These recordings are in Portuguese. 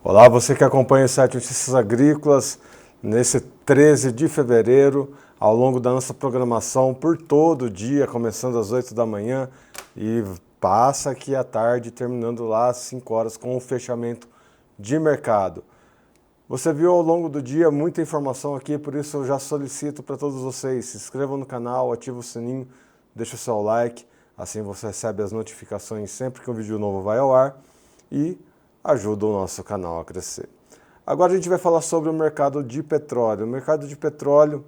Olá, você que acompanha o site Notícias Agrícolas, nesse 13 de fevereiro, ao longo da nossa programação por todo o dia, começando às 8 da manhã e passa aqui à tarde, terminando lá às 5 horas com o fechamento de mercado. Você viu ao longo do dia muita informação aqui, por isso eu já solicito para todos vocês, se inscrevam no canal, ative o sininho, deixe o seu like, assim você recebe as notificações sempre que um vídeo novo vai ao ar e ajuda o nosso canal a crescer. Agora a gente vai falar sobre o mercado de petróleo. O mercado de petróleo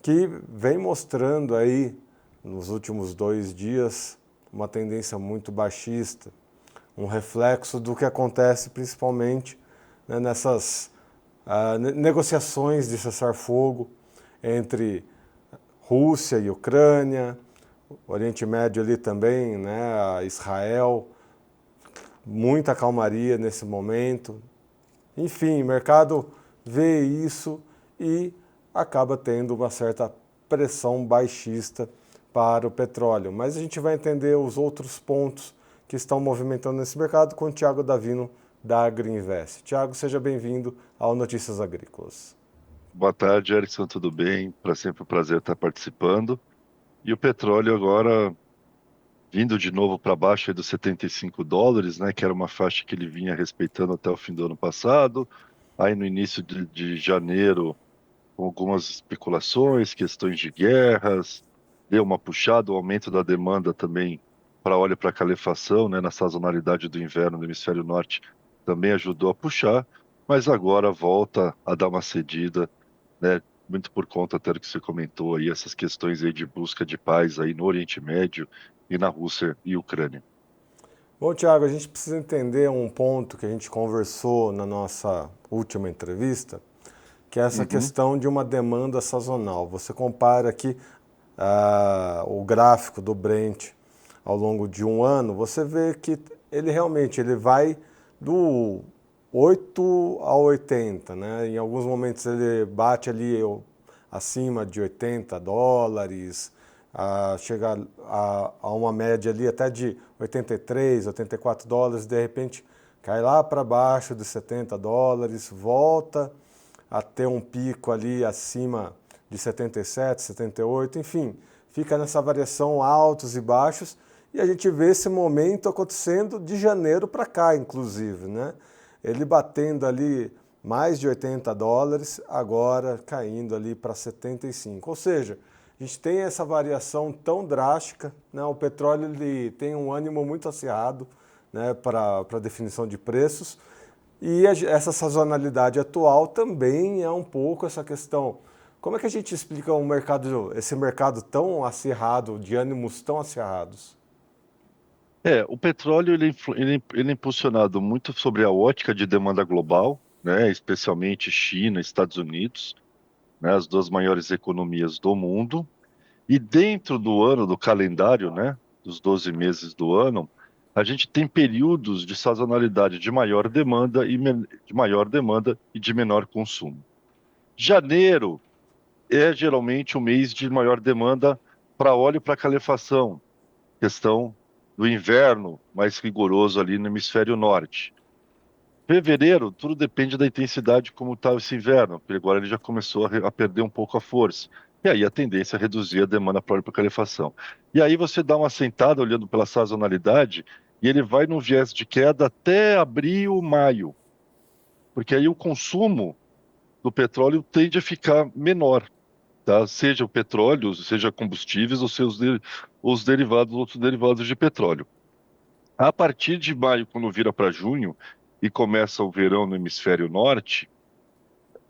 que vem mostrando aí nos últimos 2 dias uma tendência muito baixista, um reflexo do que acontece principalmente, né, nessas negociações de cessar-fogo entre Rússia e Ucrânia, Oriente Médio ali também, né, Israel, muita calmaria nesse momento. Enfim, o mercado vê isso e acaba tendo uma certa pressão baixista para o petróleo. Mas a gente vai entender os outros pontos que estão movimentando esse mercado com o Thiago Davino da Agriinvest. Thiago, seja bem-vindo ao Notícias Agrícolas. Boa tarde, Erickson, tudo bem? Para sempre um prazer estar participando. E o petróleo agora vindo de novo para baixo aí dos US$ 75, né, que era uma faixa que ele vinha respeitando até o fim do ano passado. Aí no início de janeiro, com algumas especulações, questões de guerras, deu uma puxada, o aumento da demanda também para óleo para calefação, né, na sazonalidade do inverno no hemisfério norte, também ajudou a puxar, mas agora volta a dar uma cedida, né? Muito por conta até do que você comentou aí, essas questões aí de busca de paz aí no Oriente Médio e na Rússia e Ucrânia. Bom, Thiago, a gente precisa entender um ponto que a gente conversou na nossa última entrevista, que é essa Uhum. questão de uma demanda sazonal. Você compara aqui o gráfico do Brent ao longo de um ano, você vê que ele realmente ele vai do 8 a 80, né? Em alguns momentos ele bate ali acima de US$ 80, chega a uma média ali até de 83, US$ 84, de repente cai lá para baixo de US$ 70, volta a ter um pico ali acima de 77, 78, enfim, fica nessa variação altos e baixos e a gente vê esse momento acontecendo de janeiro para cá, inclusive, né? Ele batendo ali mais de US$ 80, agora caindo ali para 75. Ou seja, a gente tem essa variação tão drástica, né? O petróleo ele tem um ânimo muito acirrado, né, para definição de preços. E essa sazonalidade atual também é um pouco essa questão. Como é que a gente explica esse mercado tão acirrado, de ânimos tão acirrados? O petróleo ele é impulsionado muito sobre a ótica de demanda global, né, especialmente China, Estados Unidos, né, as duas maiores economias do mundo. E dentro do ano, do calendário, né, dos 12 meses do ano, a gente tem períodos de sazonalidade de maior demanda de maior demanda e de menor consumo. Janeiro é geralmente o mês de maior demanda para óleo para calefação, questão do inverno mais rigoroso ali no hemisfério norte. Fevereiro, tudo depende da intensidade como está esse inverno, porque agora ele já começou a perder um pouco a força. E aí a tendência é reduzir a demanda para óleo para calefação. E aí você dá uma sentada olhando pela sazonalidade e ele vai num viés de queda até abril, maio, porque aí o consumo do petróleo tende a ficar menor, tá? Seja o petróleo, seja combustíveis ou os derivados, outros derivados de petróleo. A partir de maio, quando vira para junho e começa o verão no hemisfério norte,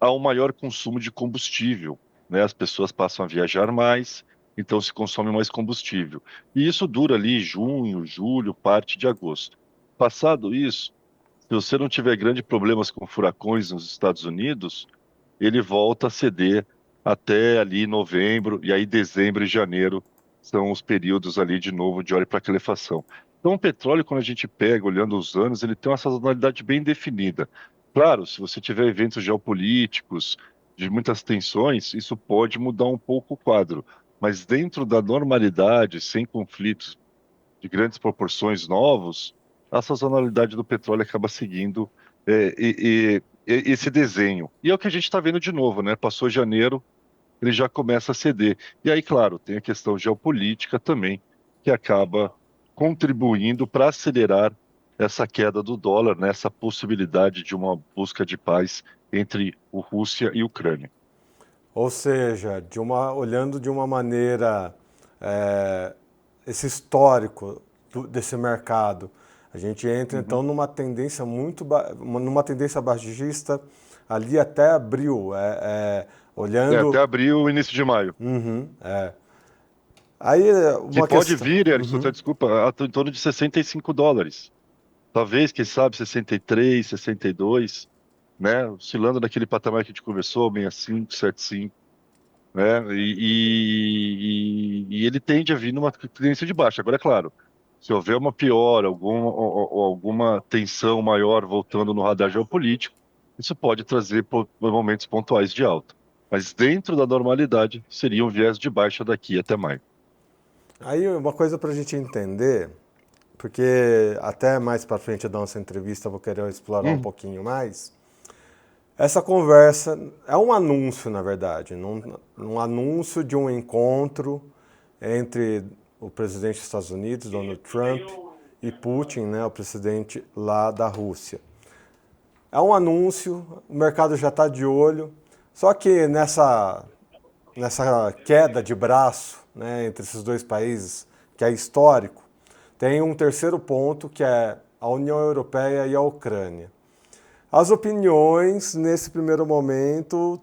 há um maior consumo de combustível, né? As pessoas passam a viajar mais, então se consome mais combustível. E isso dura ali junho, julho, parte de agosto. Passado isso, se você não tiver grandes problemas com furacões nos Estados Unidos, ele volta a ceder até ali novembro, e aí dezembro e janeiro são os períodos ali de novo de óleo para calefação. Então, o petróleo, quando a gente pega, olhando os anos, ele tem uma sazonalidade bem definida. Claro, se você tiver eventos geopolíticos, de muitas tensões, isso pode mudar um pouco o quadro. Mas dentro da normalidade, sem conflitos de grandes proporções novos, a sazonalidade do petróleo acaba seguindo esse desenho. E é o que a gente está vendo de novo, né? Passou janeiro, ele já começa a ceder. E aí, claro, tem a questão geopolítica também, que acaba contribuindo para acelerar essa queda do dólar, né? Essa possibilidade de uma busca de paz entre a Rússia e a Ucrânia. Ou seja, olhando de uma maneira é, esse histórico desse mercado, a gente entra então Uhum. numa tendência baixista ali até abril, Até olhando. abril, o início de maio. Uhum, é. Aí Que uma pode questão. vir, Uhum. desculpa, em torno de US$ 65. Talvez, quem sabe, 63, 62, né? Oscilando naquele patamar que a gente conversou, 65, 75, né? E ele tende a vir numa tendência de baixa. Agora, é claro, se houver uma piora, ou alguma tensão maior voltando no radar geopolítico, isso pode trazer momentos pontuais de alta. Mas dentro da normalidade, seria um viés de baixa daqui até maio. Aí uma coisa para a gente entender, porque até mais para frente da nossa entrevista eu vou querer explorar um Uhum. pouquinho mais. Essa conversa é um anúncio, na verdade, um anúncio de um encontro entre o presidente dos Estados Unidos, Donald Trump, e Putin, né, o presidente lá da Rússia. É um anúncio, o mercado já está de olho, só que nessa queda de braço, né, entre esses dois países, que é histórico, tem um terceiro ponto que é a União Europeia e a Ucrânia. As opiniões, nesse primeiro momento,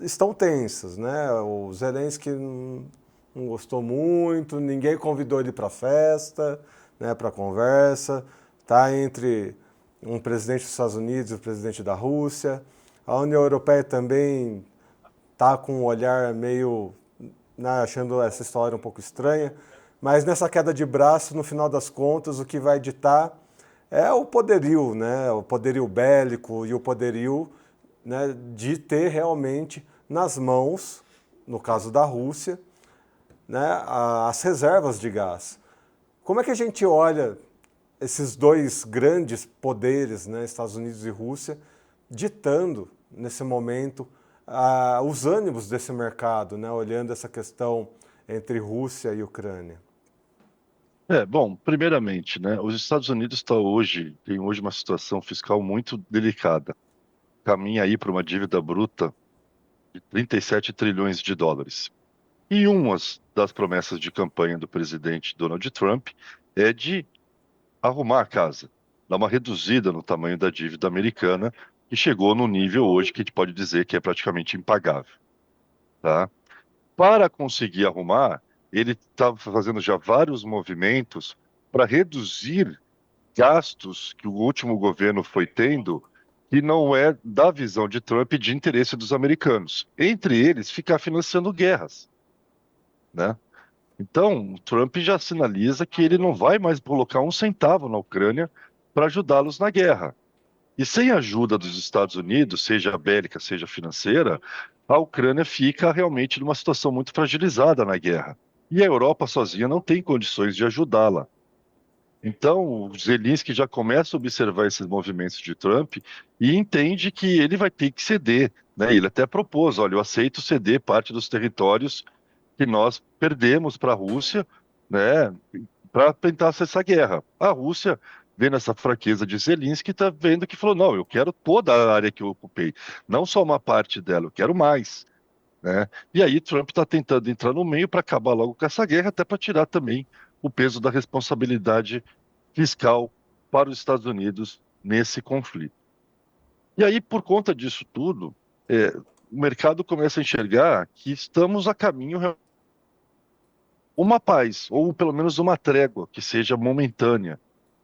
estão tensas, né? O Zelensky não gostou muito, ninguém convidou ele para a festa, né, para a conversa. Está entre um presidente dos Estados Unidos e o presidente da Rússia. A União Europeia também está com um olhar meio, né, achando essa história um pouco estranha. Mas nessa queda de braço, no final das contas, o que vai ditar é o poderio, né? O poderio bélico e o poderio, né, de ter realmente nas mãos, no caso da Rússia, né, as reservas de gás. Como é que a gente olha esses dois grandes poderes, né, Estados Unidos e Rússia, ditando nesse momento os ânimos desse mercado, né, olhando essa questão entre Rússia e Ucrânia? Bom, primeiramente, né, os Estados Unidos tem hoje uma situação fiscal muito delicada. Caminha aí para uma dívida bruta de 37 trilhões de dólares. E uma das promessas de campanha do presidente Donald Trump é de arrumar a casa, dar uma reduzida no tamanho da dívida americana, que chegou no nível hoje que a gente pode dizer que é praticamente impagável, tá? Para conseguir arrumar, ele está fazendo já vários movimentos para reduzir gastos que o último governo foi tendo, que não é da visão de Trump e de interesse dos americanos. Entre eles, ficar financiando guerras, né? Então, o Trump já sinaliza que ele não vai mais colocar um centavo na Ucrânia para ajudá-los na guerra. E sem a ajuda dos Estados Unidos, seja bélica, seja financeira, a Ucrânia fica realmente numa situação muito fragilizada na guerra. E a Europa sozinha não tem condições de ajudá-la. Então, o Zelensky já começa a observar esses movimentos de Trump e entende que ele vai ter que ceder, né? Ele até propôs, olha, eu aceito ceder parte dos territórios que nós perdemos para a Rússia, né, para tentar cessar a guerra. A Rússia, vendo essa fraqueza de Zelensky, está vendo que falou, não, eu quero toda a área que eu ocupei, não só uma parte dela, eu quero mais. Né? E aí Trump está tentando entrar no meio para acabar logo com essa guerra, até para tirar também o peso da responsabilidade fiscal para os Estados Unidos nesse conflito. E aí, por conta disso tudo, o mercado começa a enxergar que estamos a caminho de uma paz, ou pelo menos uma trégua, que seja momentânea,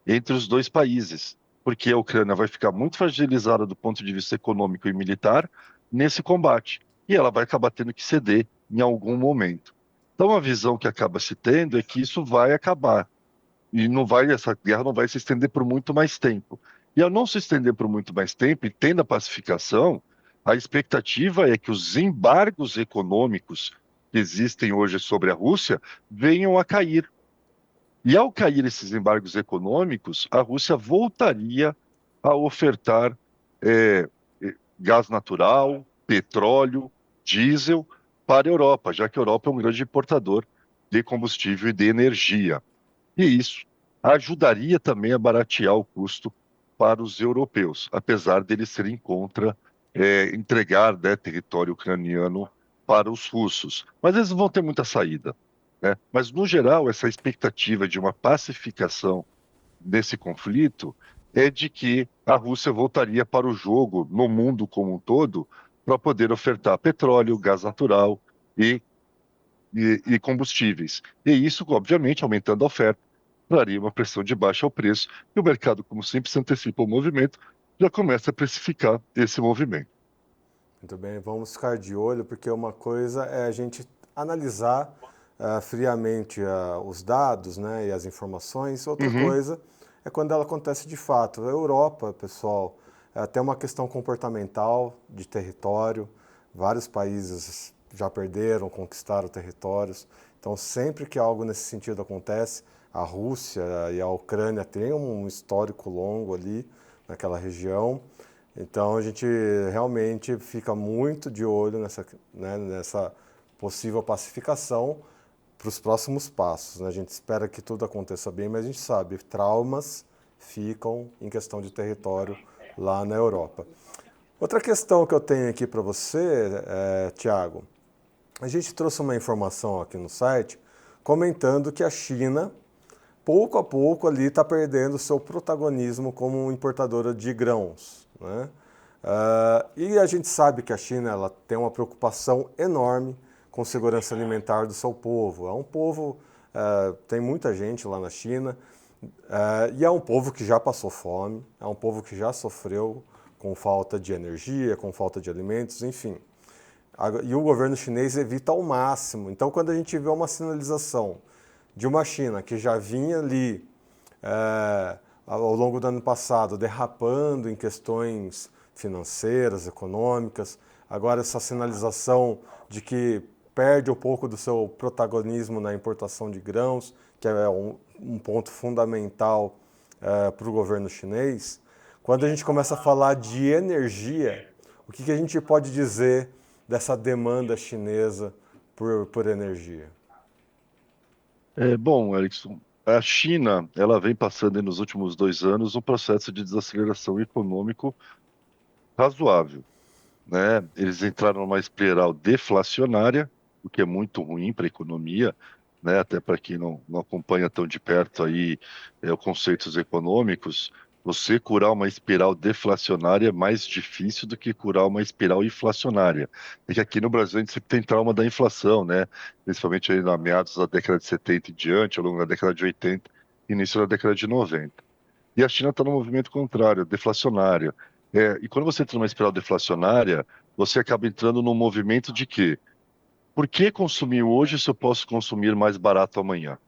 entre os dois países, porque a Ucrânia vai ficar muito fragilizada do ponto de vista econômico e militar nesse combate, e ela vai acabar tendo que ceder em algum momento. Então, a visão que acaba se tendo é que isso vai acabar, e essa guerra não vai se estender por muito mais tempo. E ao não se estender por muito mais tempo, e tendo a pacificação, a expectativa é que os embargos econômicos que existem hoje sobre a Rússia venham a cair. E ao cair esses embargos econômicos, a Rússia voltaria a ofertar é, gás natural, petróleo, diesel para a Europa, já que a Europa é um grande importador de combustível e de energia. E isso ajudaria também a baratear o custo para os europeus, apesar deles serem contra entregar, né, território ucraniano para os russos. Mas eles não vão ter muita saída, né? Mas, no geral, essa expectativa de uma pacificação nesse conflito é de que a Rússia voltaria para o jogo no mundo como um todo para poder ofertar petróleo, gás natural e, e combustíveis. E isso, obviamente, aumentando a oferta, traria uma pressão de baixa ao preço e o mercado, como sempre, se antecipa o movimento, já começa a precificar esse movimento. Muito bem, vamos ficar de olho, porque uma coisa é a gente analisar friamente os dados, né, e as informações, outra Uhum, coisa é quando ela acontece de fato. A Europa, pessoal, é até uma questão comportamental de território, vários países já perderam, conquistaram territórios, então sempre que algo nesse sentido acontece, a Rússia e a Ucrânia têm um histórico longo ali naquela região. Então a gente realmente fica muito de olho nessa, né, nessa possível pacificação para os próximos passos, né? A gente espera que tudo aconteça bem, mas a gente sabe, traumas ficam em questão de território lá na Europa. Outra questão que eu tenho aqui para você, Tiago, a gente trouxe uma informação aqui no site comentando que a China, pouco a pouco, ali está perdendo seu protagonismo como importadora de grãos, né? E a gente sabe que a China ela tem uma preocupação enorme com segurança alimentar do seu povo. É um povo, tem muita gente lá na China, e é um povo que já passou fome, é um povo que já sofreu com falta de energia, com falta de alimentos, enfim. E o governo chinês evita ao máximo. Então, quando a gente vê uma sinalização de uma China que já vinha ali ao longo do ano passado derrapando em questões financeiras, econômicas, agora essa sinalização de que perde um pouco do seu protagonismo na importação de grãos, que é um ponto fundamental para o governo chinês. Quando a gente começa a falar de energia, o que a gente pode dizer dessa demanda chinesa por energia? Bom, Erickson, a China ela vem passando nos últimos 2 anos um processo de desaceleração econômico razoável, né? Eles entraram numa espiral deflacionária, o que é muito ruim para a economia, né? Até para quem não acompanha tão de perto aí os conceitos econômicos, você curar uma espiral deflacionária é mais difícil do que curar uma espiral inflacionária. É que aqui no Brasil a gente sempre tem trauma da inflação, né? Principalmente aí na meados da década de 70 e diante, ao longo da década de 80, início da década de 90. E a China está no movimento contrário, deflacionário. E quando você entra numa espiral deflacionária, você acaba entrando num movimento de que, por que consumir hoje se eu posso consumir mais barato amanhã?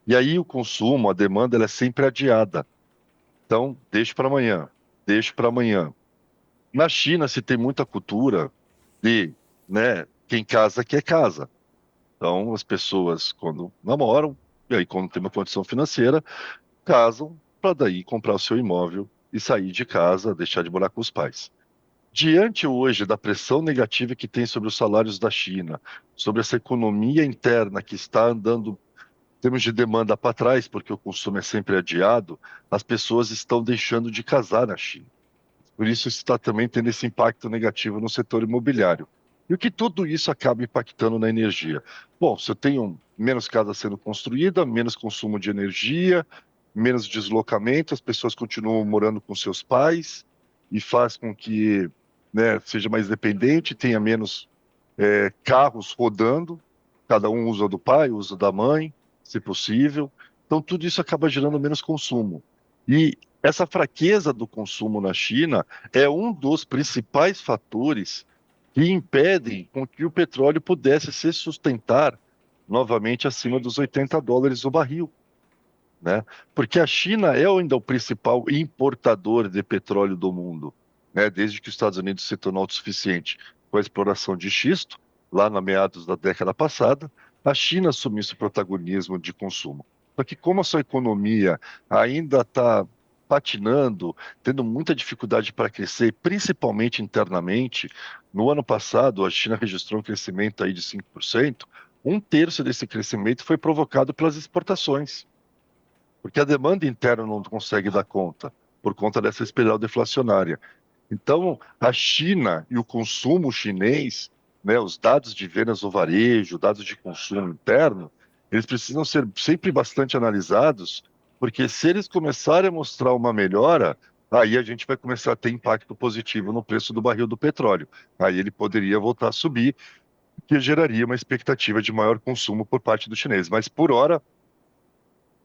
E aí o consumo, a demanda, ela é sempre adiada. Então, deixe para amanhã, deixe para amanhã. Na China se tem muita cultura de, né, quem casa quer casa. Então, as pessoas, quando namoram, e aí quando tem uma condição financeira, casam para daí comprar o seu imóvel e sair de casa, deixar de morar com os pais. Diante hoje da pressão negativa que tem sobre os salários da China, sobre essa economia interna que está andando em termos de demanda para trás, porque o consumo é sempre adiado, as pessoas estão deixando de casar na China. Por isso está também tendo esse impacto negativo no setor imobiliário. E o que tudo isso acaba impactando na energia? Bom, se eu tenho menos casa sendo construída, menos consumo de energia, menos deslocamento, as pessoas continuam morando com seus pais e faz com que, né, seja mais dependente, tenha menos carros rodando, cada um usa do pai, usa da mãe, se possível. Então, tudo isso acaba gerando menos consumo. E essa fraqueza do consumo na China é um dos principais fatores que impedem com que o petróleo pudesse se sustentar novamente acima dos $80 o barril, né? Porque a China é ainda o principal importador de petróleo do mundo, né? Desde que os Estados Unidos se tornou autossuficiente com a exploração de xisto, lá na meados da década passada, a China assumiu esse protagonismo de consumo. Só que como a sua economia ainda está patinando, tendo muita dificuldade para crescer, principalmente internamente. No ano passado, a China registrou um crescimento aí de 5%. Um terço desse crescimento foi provocado pelas exportações, porque a demanda interna não consegue dar conta, por conta dessa espiral deflacionária. Então, a China e o consumo chinês, né, os dados de vendas no varejo, dados de consumo interno, eles precisam ser sempre bastante analisados, porque se eles começarem a mostrar uma melhora, aí a gente vai começar a ter impacto positivo no preço do barril do petróleo. Aí ele poderia voltar a subir, que geraria uma expectativa de maior consumo por parte do chinês. Mas por hora,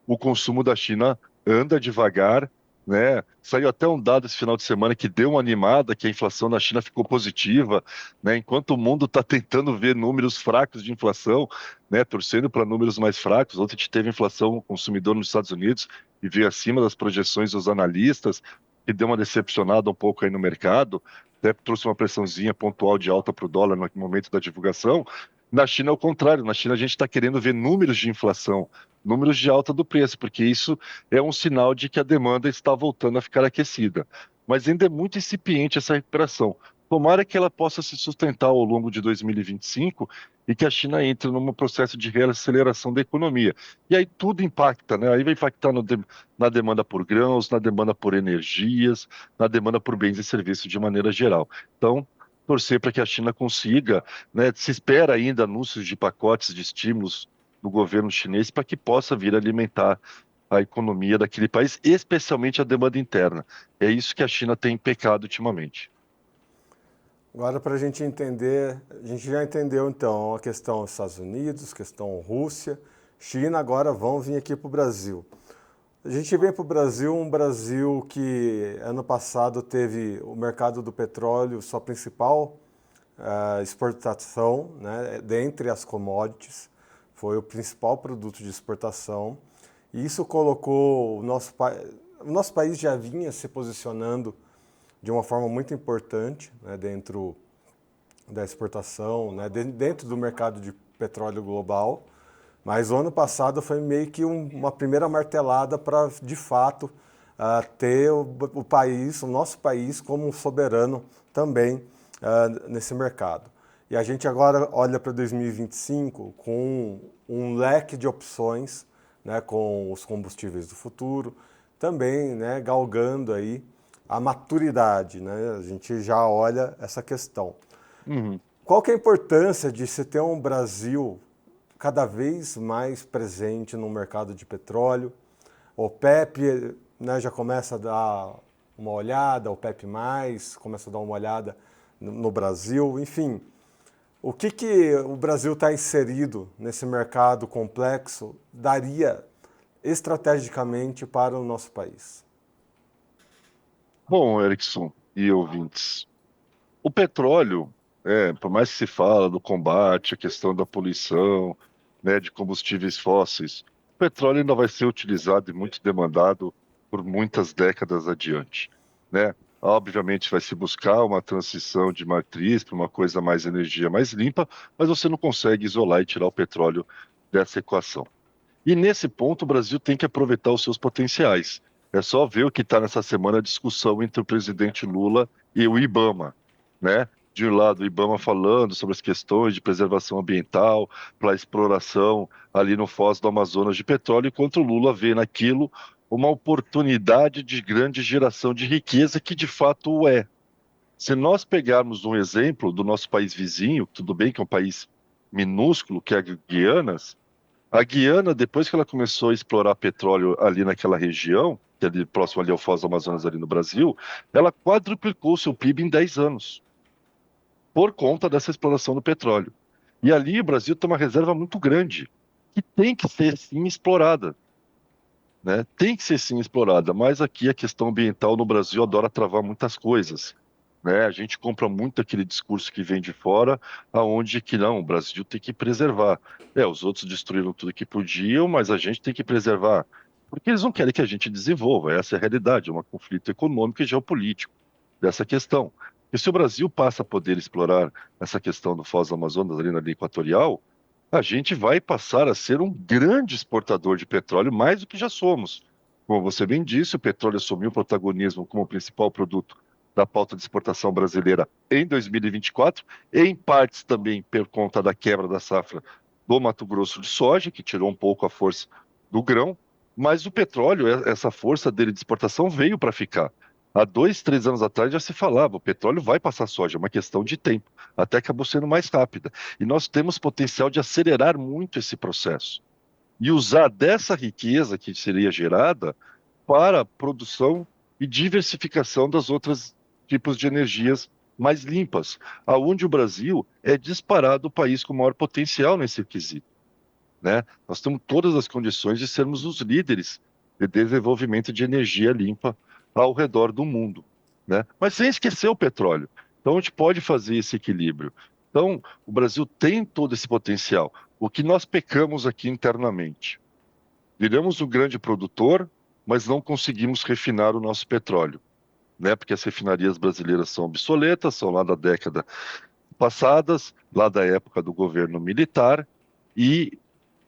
o consumo da China anda devagar, né? Saiu até um dado esse final de semana que deu uma animada, que a inflação na China ficou positiva, né? Enquanto o mundo está tentando ver números fracos de inflação, né? Torcendo para números mais fracos. Ontem a gente teve inflação consumidor nos Estados Unidos e veio acima das projeções dos analistas, que deu uma decepcionada um pouco aí no mercado, até trouxe uma pressãozinha pontual de alta para o dólar no momento da divulgação. Na China é o contrário, na China a gente está querendo ver números de inflação, números de alta do preço, porque isso é um sinal de que a demanda está voltando a ficar aquecida. Mas ainda é muito incipiente essa recuperação. Tomara que ela possa se sustentar ao longo de 2025 e que a China entre num processo de reaceleração da economia. E aí tudo impacta, né? Aí vai impactar na demanda por grãos, na demanda por energias, na demanda por bens e serviços de maneira geral. Então, torcer para que a China consiga, né? Se espera ainda anúncios de pacotes de estímulos do governo chinês para que possa vir alimentar a economia daquele país, especialmente a demanda interna. É isso que a China tem pecado ultimamente. Agora, para a gente entender, a gente já entendeu então a questão dos Estados Unidos, questão Rússia, China, agora vão vir aqui para o Brasil. A gente vem para o Brasil, um Brasil que ano passado teve o mercado do petróleo, sua principal exportação, né, dentre as commodities, foi o principal produto de exportação. E isso colocou o nosso país já vinha se posicionando de uma forma muito importante, né, dentro da exportação, né, dentro do mercado de petróleo global. Mas o ano passado foi meio que uma primeira martelada para, de fato, ter o país, o nosso país, como um soberano também nesse mercado. E a gente agora olha para 2025 com um leque de opções, né, com os combustíveis do futuro, também, né, galgando aí a maturidade, né? A gente já olha essa questão. Uhum. Qual que é a importância de se ter um Brasil cada vez mais presente no mercado de petróleo? O PEP, né, já começa a dar uma olhada, o PEP+, começa a dar uma olhada no Brasil, enfim. O que o Brasil está inserido nesse mercado complexo daria estrategicamente para o nosso país? Bom, Erickson e ouvintes, o petróleo, por mais que se fala do combate, a questão da poluição, né, de combustíveis fósseis, o petróleo ainda vai ser utilizado e muito demandado por muitas décadas adiante, né? Obviamente vai se buscar uma transição de matriz para uma coisa mais energia mais limpa, mas você não consegue isolar e tirar o petróleo dessa equação. E nesse ponto, o Brasil tem que aproveitar os seus potenciais. É só ver o que está nessa semana a discussão entre o presidente Lula e o IBAMA, né? De um lado, o IBAMA falando sobre as questões de preservação ambiental, para a exploração ali no Foz do Amazonas de petróleo, enquanto o Lula vê naquilo uma oportunidade de grande geração de riqueza, que de fato o é. Se nós pegarmos um exemplo do nosso país vizinho, tudo bem que é um país minúsculo, que é a Guianas, a Guiana, depois que ela começou a explorar petróleo ali naquela região, que é ali, próximo ali ao Foz do Amazonas, ali no Brasil, ela quadruplicou seu PIB em 10 anos, por conta dessa exploração do petróleo. E ali o Brasil tem uma reserva muito grande, que tem que ser sim explorada, né? Tem que ser sim explorada, mas aqui a questão ambiental no Brasil adora travar muitas coisas, né? A gente compra muito aquele discurso que vem de fora, aonde que não, o Brasil tem que preservar. Os outros destruíram tudo que podiam, mas a gente tem que preservar, porque eles não querem que a gente desenvolva. Essa é a realidade, é um conflito econômico e geopolítico dessa questão. E se o Brasil passa a poder explorar essa questão do Foz do Amazonas ali na linha equatorial, a gente vai passar a ser um grande exportador de petróleo, mais do que já somos. Como você bem disse, o petróleo assumiu o protagonismo como principal produto da pauta de exportação brasileira em 2024, em partes também por conta da quebra da safra do Mato Grosso de soja, que tirou um pouco a força do grão, mas o petróleo, essa força dele de exportação veio para ficar. Há 2, 3 anos atrás já se falava, o petróleo vai passar soja, é uma questão de tempo, até acabou sendo mais rápida. E nós temos potencial de acelerar muito esse processo e usar dessa riqueza que seria gerada para a produção e diversificação das outras tipos de energias mais limpas, aonde o Brasil é disparado o país com maior potencial nesse quesito, né? Nós temos todas as condições de sermos os líderes de desenvolvimento de energia limpa ao redor do mundo, né? Mas sem esquecer o petróleo. Então a gente pode fazer esse equilíbrio. Então o Brasil tem todo esse potencial. O que nós pecamos aqui internamente? Viramos um grande produtor, mas não conseguimos refinar o nosso petróleo, né? Porque as refinarias brasileiras são obsoletas, são lá da década passadas, lá da época do governo militar, e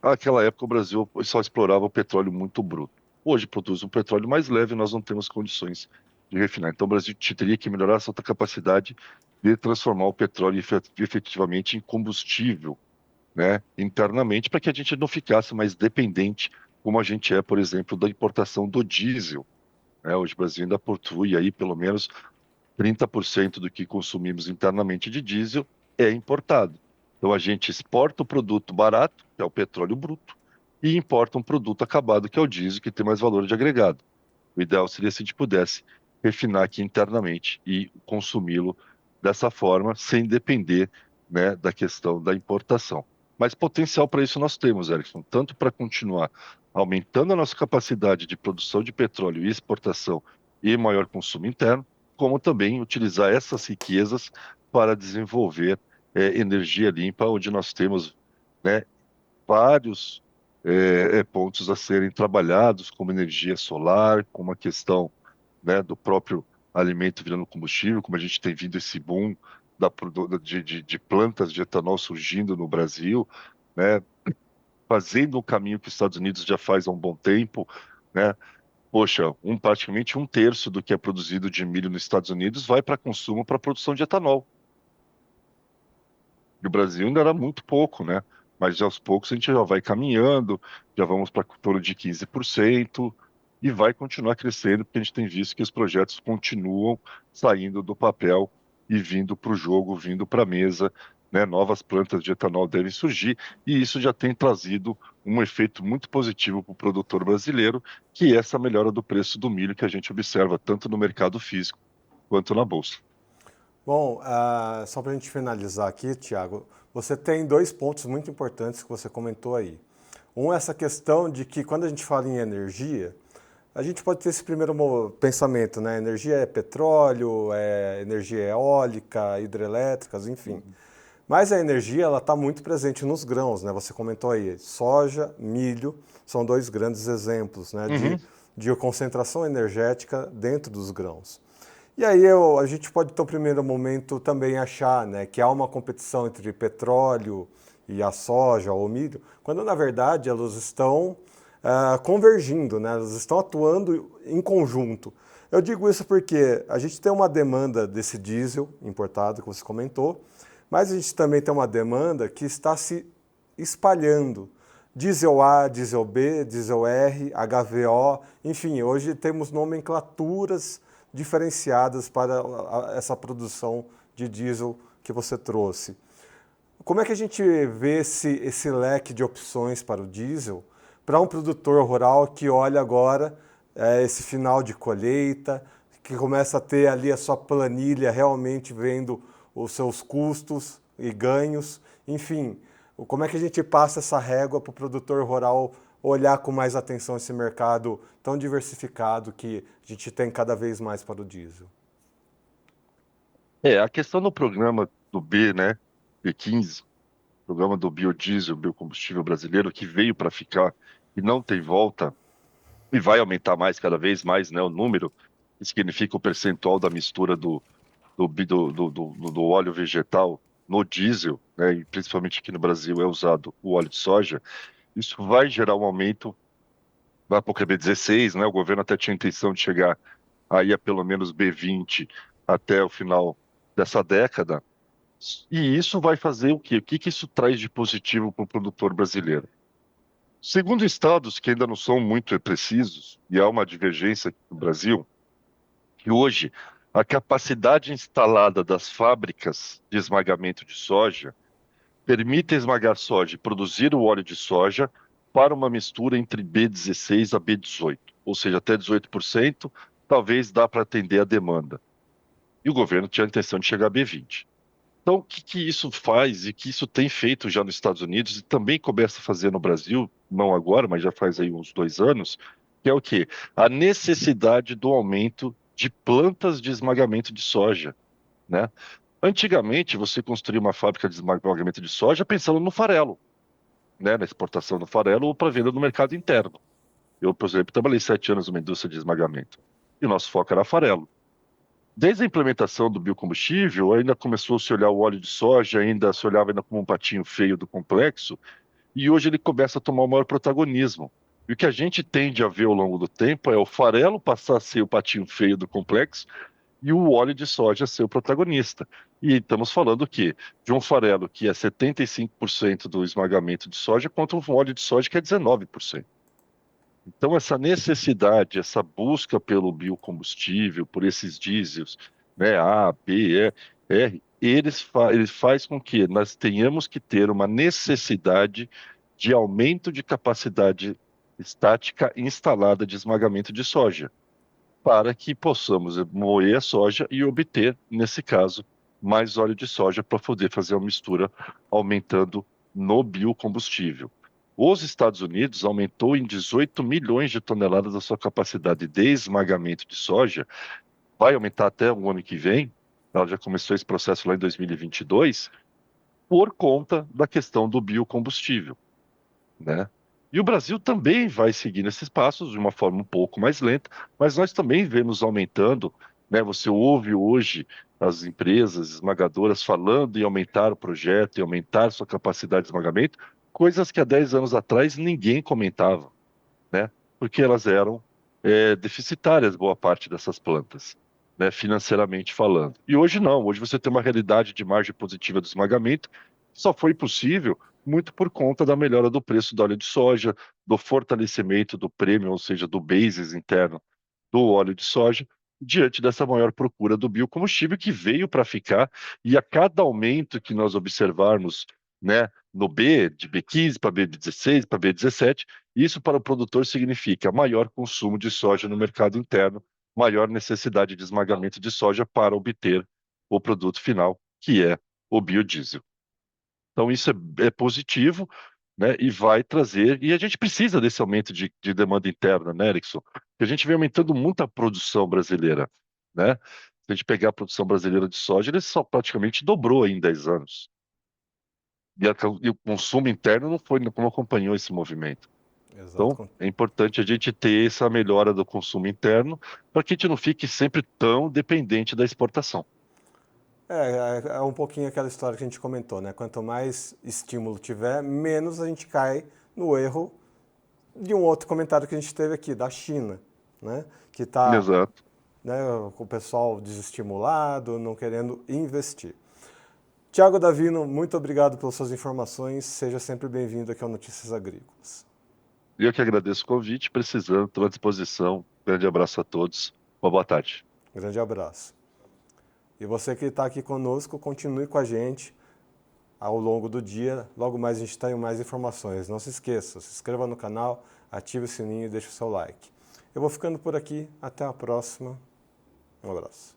naquela época o Brasil só explorava o petróleo muito bruto. Hoje produz um petróleo mais leve e nós não temos condições de refinar. Então o Brasil teria que melhorar a sua capacidade de transformar o petróleo efetivamente em combustível, né, internamente, para que a gente não ficasse mais dependente, como a gente é, por exemplo, da importação do diesel, né? Hoje o Brasil ainda possui aí pelo menos 30% do que consumimos internamente de diesel é importado. Então a gente exporta o produto barato, que é o petróleo bruto, e importa um produto acabado, que é o diesel, que tem mais valor de agregado. O ideal seria se a gente pudesse refinar aqui internamente e consumi-lo dessa forma, sem depender, né, da questão da importação. Mas potencial para isso nós temos, Erickson, tanto para continuar aumentando a nossa capacidade de produção de petróleo e exportação e maior consumo interno, como também utilizar essas riquezas para desenvolver energia limpa, onde nós temos, né, vários pontos a serem trabalhados, como energia solar, como a questão, né, do próprio alimento virando combustível, como a gente tem vindo esse boom de plantas de etanol surgindo no Brasil, né, fazendo o caminho que os Estados Unidos já faz há um bom tempo, né? Poxa, praticamente um terço do que é produzido de milho nos Estados Unidos vai para consumo para produção de etanol. E o Brasil ainda era muito pouco, né? Mas aos poucos a gente já vai caminhando, já vamos para torno de 15% e vai continuar crescendo, porque a gente tem visto que os projetos continuam saindo do papel e vindo para o jogo, vindo para a mesa, né? Novas plantas de etanol devem surgir e isso já tem trazido um efeito muito positivo para o produtor brasileiro, que é essa melhora do preço do milho que a gente observa tanto no mercado físico quanto na bolsa. Bom, só para a gente finalizar aqui, Tiago, você tem dois pontos muito importantes que você comentou aí. Um é essa questão de que quando a gente fala em energia, a gente pode ter esse primeiro pensamento, né? Energia é petróleo, é energia eólica, hidrelétricas, enfim. Mas a energia ela está muito presente nos grãos, né? Você comentou aí, soja, milho, são dois grandes exemplos, né? De concentração energética dentro dos grãos. E aí a gente pode, no primeiro momento, também achar, né, que há uma competição entre petróleo e a soja ou o milho, quando na verdade elas estão convergindo, né, elas estão atuando em conjunto. Eu digo isso porque a gente tem uma demanda desse diesel importado que você comentou, mas a gente também tem uma demanda que está se espalhando. Diesel A, diesel B, diesel R, HVO, enfim, hoje temos nomenclaturas diferenciadas para essa produção de diesel que você trouxe. Como é que a gente vê esse leque de opções para o diesel para um produtor rural que olha agora esse final de colheita, que começa a ter ali a sua planilha realmente vendo os seus custos e ganhos, enfim, como é que a gente passa essa régua para o produtor rural olhar com mais atenção esse mercado tão diversificado que a gente tem cada vez mais para o diesel? A questão do programa do B, né, B15, programa do biodiesel, biocombustível brasileiro, que veio para ficar e não tem volta, e vai aumentar mais, cada vez mais, né, o número, que significa o percentual da mistura do óleo vegetal no diesel, né, e principalmente aqui no Brasil é usado o óleo de soja, isso vai gerar um aumento vai para o B16, né? O governo até tinha a intenção de chegar aí a pelo menos B20 até o final dessa década. E isso vai fazer o quê? O que que isso traz de positivo para o produtor brasileiro? Segundo estados que ainda não são muito precisos, e há uma divergência aqui no Brasil, que hoje a capacidade instalada das fábricas de esmagamento de soja permite esmagar soja e produzir o óleo de soja para uma mistura entre B16 a B18, ou seja, até 18%, talvez dá para atender a demanda. E o governo tinha a intenção de chegar a B20. Então, o que que isso faz e que isso tem feito já nos Estados Unidos e também começa a fazer no Brasil, não agora, mas já faz aí uns 2 anos, que é o quê? A necessidade do aumento de plantas de esmagamento de soja, né? Antigamente, você construía uma fábrica de esmagamento de soja pensando no farelo, né? Na exportação do farelo ou para venda no mercado interno. Eu, por exemplo, trabalhei 7 anos numa indústria de esmagamento e o nosso foco era farelo. Desde a implementação do biocombustível, ainda começou a se olhar o óleo de soja, ainda se olhava ainda como um patinho feio do complexo, e hoje ele começa a tomar o maior protagonismo. E o que a gente tende a ver ao longo do tempo é o farelo passar a ser o patinho feio do complexo e o óleo de soja ser o protagonista. E estamos falando o quê? De um farelo que é 75% do esmagamento de soja contra um óleo de soja que é 19%. Então, essa necessidade, essa busca pelo biocombustível, por esses diesels, né, A, B, R, ele faz com que nós tenhamos que ter uma necessidade de aumento de capacidade estática instalada de esmagamento de soja, para que possamos moer a soja e obter, nesse caso, mais óleo de soja para poder fazer uma mistura aumentando no biocombustível. Os Estados Unidos aumentou em 18 milhões de toneladas a sua capacidade de esmagamento de soja, vai aumentar até o ano que vem, ela já começou esse processo lá em 2022, por conta da questão do biocombustível, né? E o Brasil também vai seguir nesses passos de uma forma um pouco mais lenta, mas nós também vemos aumentando, né? Você ouve hoje as empresas esmagadoras falando em aumentar o projeto, em aumentar sua capacidade de esmagamento, coisas que há 10 anos atrás ninguém comentava, né? Porque elas eram deficitárias, boa parte dessas plantas, né? Financeiramente falando. E hoje não, hoje você tem uma realidade de margem positiva do esmagamento, que só foi possível muito por conta da melhora do preço do óleo de soja, do fortalecimento do prêmio, ou seja, do basis interno do óleo de soja, diante dessa maior procura do biocombustível que veio para ficar, e a cada aumento que nós observarmos, né, no B, de B15 para B16, para B17, isso para o produtor significa maior consumo de soja no mercado interno, maior necessidade de esmagamento de soja para obter o produto final, que é o biodiesel. Então, isso é positivo, né, e vai trazer. E a gente precisa desse aumento de demanda interna, né, Erickson? Porque a gente vem aumentando muito a produção brasileira, né? Se a gente pegar a produção brasileira de soja, ele só praticamente dobrou em 10 anos. E o consumo interno não foi, não acompanhou esse movimento. Então, Exato. é importante a gente ter essa melhora do consumo interno para que a gente não fique sempre tão dependente da exportação. É um pouquinho aquela história que a gente comentou, né? Quanto mais estímulo tiver, menos a gente cai no erro de um outro comentário que a gente teve aqui, da China, né? Que está, Exato. né, com o pessoal desestimulado, não querendo investir. Tiago Davino, muito obrigado pelas suas informações. Seja sempre bem-vindo aqui ao Notícias Agrícolas. Eu que agradeço o convite, precisando, estou à disposição. Grande abraço a todos. Uma boa tarde. Grande abraço. E você que está aqui conosco, continue com a gente ao longo do dia. Logo mais a gente tem mais informações. Não se esqueça, se inscreva no canal, ative o sininho e deixe o seu like. Eu vou ficando por aqui. Até a próxima. Um abraço.